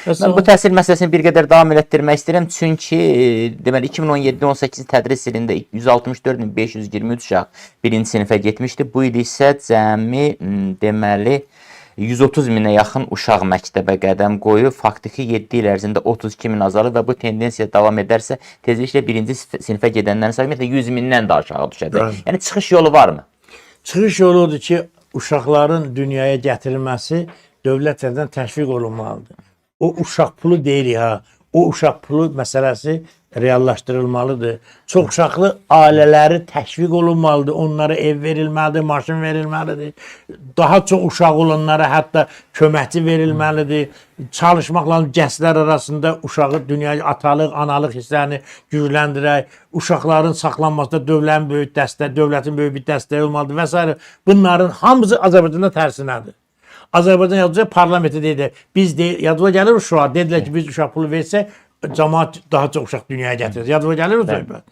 Mən bu təhsil məsələsini bir qədər davam elətdirmək istəyirəm. Çünki deməli 2017-18 tədris ilində 164.523 uşaq birinci sinifə getmişdi. Bu il isə cəmi deməli 130 minə yaxın uşaq məktəbə qədəm qoyub. Faktiki 7 il ərzində 32 min azalıb və bu tendensiya davam edərsə tezliklə birinci sinifə gedənlərin sayı 100 mindən də aşağı düşəcək. Yəni çıxış yolu varmı? Çıxış yolu odur ki, uşaqların dünyaya gətirilməsi dövlət tərəfindən təşviq olunmalıdır. O uşaq pulu deyirik ha, o uşaq pulu məsələsi reallaşdırılmalıdır. Çox uşaqlı ailələri təşviq olunmalıdır. Onlara ev verilməlidir, maşın verilməlidir. Daha çox uşaq olanlara hətta köməkçi verilməlidir. Çalışmaqla gənclər arasında uşağı dünyaya atalıq, analıq hisslərini gücləndirək. Uşaqların saxlanmasında dövlətin böyük bir dəstəyi olmalıdır və s. Bunların hamısı Azərbaycanda tərsinədir. Azərbaycan yazıcı parlamenti deyir, biz yadıma gəlir uşağa, dedilər ki, biz uşaq pulu versək, cəmaat daha çox uşaq dünyaya gətirir. Yadıma gəlir o söhbət.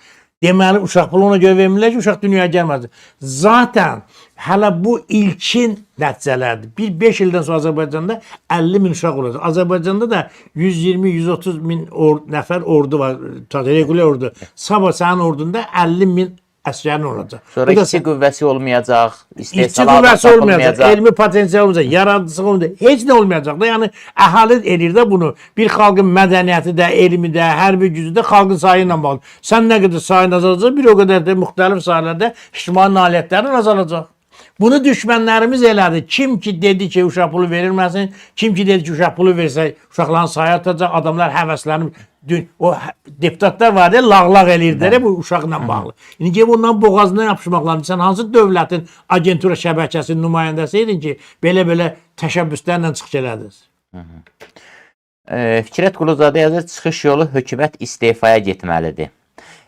Deməli, uşaq pulu ona görə vermirlər ki, uşaq dünyaya gəlməz. Zaten hələ bu ilkin nəticələrdir. 5 ildən sonra Azərbaycanda 50 min uşaq olacaq. Azərbaycanda da 120-130 min nəfər ordu var, regular ordu. Sabah sənin ordunda 50 min əsgərin olacaq. Sonra işçi qüvvəsi olmayacaq, işçi qüvvəsi olmayacaq, elmi potensial olmayacaq, yaradıcısı olmayacaq, heç nə olmayacaq da. Yəni əhali eləyir də bunu. Bir xalqın mədəniyyəti də, elmi də, hərbi gücü də xalqın sayı ilə bağlı. Sən nə qədər sayın azalacaq, bir o qədər də müxtəlif sahələrdə ictimai nailiyyətlərin azalacaq. Bunu düşmənlərimiz elədi. Kim ki dedi ki, uşaq pulu verilməsin, kim ki dedi ki, uşaq pulu versək, uşaqların sayı artacaq, adamlar həvəslənib. O deputatlar var ya, lağlaq eləyirdilər bu uşaqla bağlı. İndi ki, bundan boğazından yapışmaq lazım. Sən hansı dövlətin agentura şəbəkəsinin nümayəndəsi idin ki, belə-belə təşəbbüslərlə çıxış elədiniz? Fikrət Quluzadə yazır, çıxış yolu hökumət istefaya getməlidir.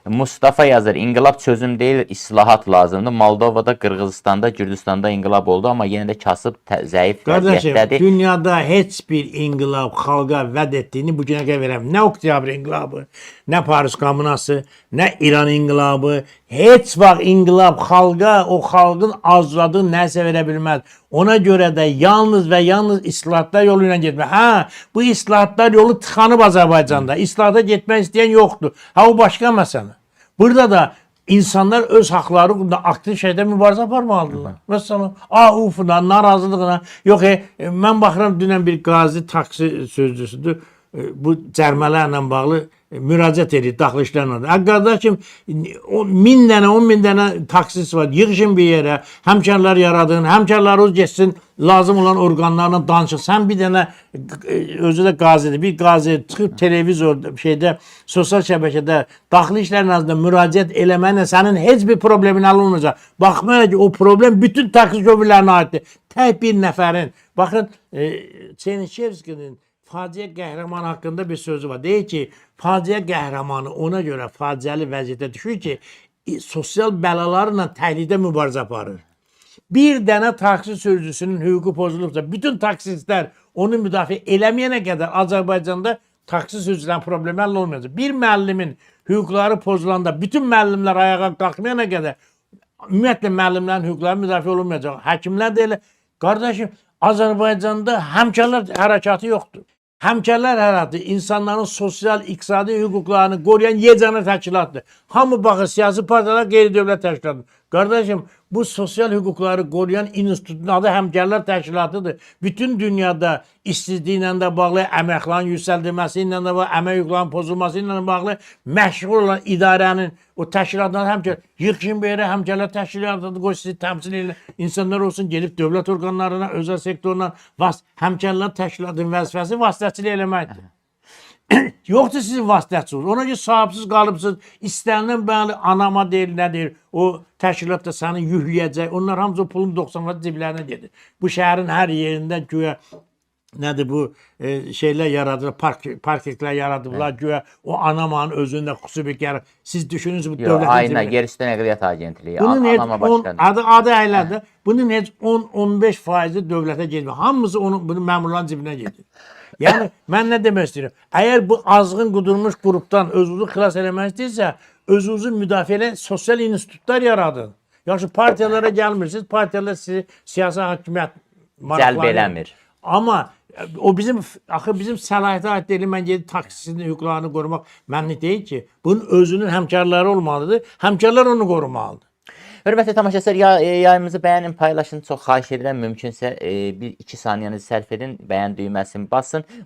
Mustafa yazır, inqilab çözüm deyil, islahat lazımdır. Moldovada, Qırğızstanda, Gürcüstanda inqilab oldu, amma yenə də kasıb zəif vəziyyətdədir. Qardaşım, dünyada heç bir inqilab xalqa vəd etdiyini bu günə qədər verəm. Nə oktyabr inqilabı, nə Paris kommunası, nə İran inqilabı, heç vaxt inqilab xalqa, o xalqın arzuladığı nəsə verə bilməz. Ona görə də yalnız və yalnız islahatlar yolu ilə getmək. Hə, bu islahatlar yolu tıxanıb Azərbaycanda. İslahata getmək istəyən yoxdur. Ha, o başqa məsələ. Burada da insanlar öz haqları haqqında aktiv şeydə mübarizə aparmalıdırlar. Məsələn, AUF-la, narazılıqla. Yox, mən baxıram, dünən bir qazi taksi sözcüsüdür. Bu cərmələrlə bağlı müraciət edir daxili işlərlə. Qardaşım, 1000 dənə, 10 min dənə taksisi var. Yığışın bir yerə, həmkarlar yaradın, həmkarlarınız geçsin, lazım olan orqanlarla danışın. Sən bir dənə, özü də qazidir, bir qazi çıxıb televizorda, sosial şəbəkədə, daxili işlər nazirində müraciət eləməklə sənin heç bir problemin həll olmayacaq. Baxmayın ki, o problem bütün taksi şöbələrinə aiddir. Tək bir nəfərin. Baxın, Çerniçevskinin faciə qəhrəmanı haqqında bir sözü var. Deyir ki, faciə qəhrəmanı ona görə faciəli vəziyyətə düşür ki, sosial bəlalarla təhlikdə mübarizə aparır. Bir dənə taksi sürücüsünün hüququ pozulubsa, bütün taksistlər onu müdafiə eləməyənə qədər Azərbaycanda taksi sürücülərin problemi həll olmayacaq. Bir müəllimin hüquqları pozulanda, bütün müəllimlər ayağa qalxmayana qədər ümumiyyətlə müəllimlərin hüquqları müdafiə olunmayacaq. Həkimlər də elə. Qardaşım, Azərbaycanda həmkarlar hərəkatı yoxdur. Həmkarlar hərəkatı insanların sosial, iqtisadi hüquqlarını qoruyan yeganə təşkilatdır. Hamı baxır, siyasi partiyalar, qeyri-dövlət təşkilatıdır. Qardaşım, bu sosial hüquqları qoruyan institutun adı Həmkarlar Təşkilatıdır. Bütün dünyada işsizliklə də bağlı, əməklərin yüksəldilməsi ilə də bağlı, əmək hüquqlarının pozulması ilə də bağlı məşğul olan idarənin, o təşkilatların həmkar, yığışın bir yerə Həmkarlar Təşkilatıdır, qoy sizi təmsil edir. İnsanlar olsun, gelib dövlət orqanlarına, özəl sektoruna, Həmkarlar Təşkilatının vəzifəsi vasitəçilik eləməkdir. Yoxdur sizin vasitəçiniz. Ona ki, sahibsiz qalıbsınız. İstənilən bəli anama deyil, nə deyir. O təşkilat da səni yükləyəcək. Onlar hamısı pulun 90% ciblərinə gedir. Bu şəhərin hər yerində güya nədir bu şeylər yaradılar, parketlər yaradıblar. Güya o anamanın özündə xüsusi bir gəlir. Siz düşünürsünüz bu dövlətin ciblərinə. Aynen, yerüstü nəqliyyat agentliyi. Anama başqadır. Adı əylədir. Bunun heç 10-15% dövlətə gedir. Hamısı bunun məmurların cibinə gedir. Yəni, mən nə demək istəyirəm? Əgər bu azğın qudurmuş qrupdan özünüzü xilas eləmək istəyirsə, özünüzü müdafiə edən sosial institutlar yaradın. Yaxşı, partiyalara gəlmirsiniz, partiyalar sizi siyasi hakimiyyət cəlb eləmir. Amma O bizim axı bizim səlahiyyətə aid deyil. Mən gedib taksisinin hüquqlarını qorumaq mənlik deyil ki. Bunun özünün həmkarları olmalıdır. Həmkarlar onu qorumalıdır. Hörmətli tamaşaçılar, yayımızı bəyənin, paylaşın. Çox xahiş edirəm. Mümkünsə 1-2 saniyənizi sərf edin, bəyən düyməsini basın.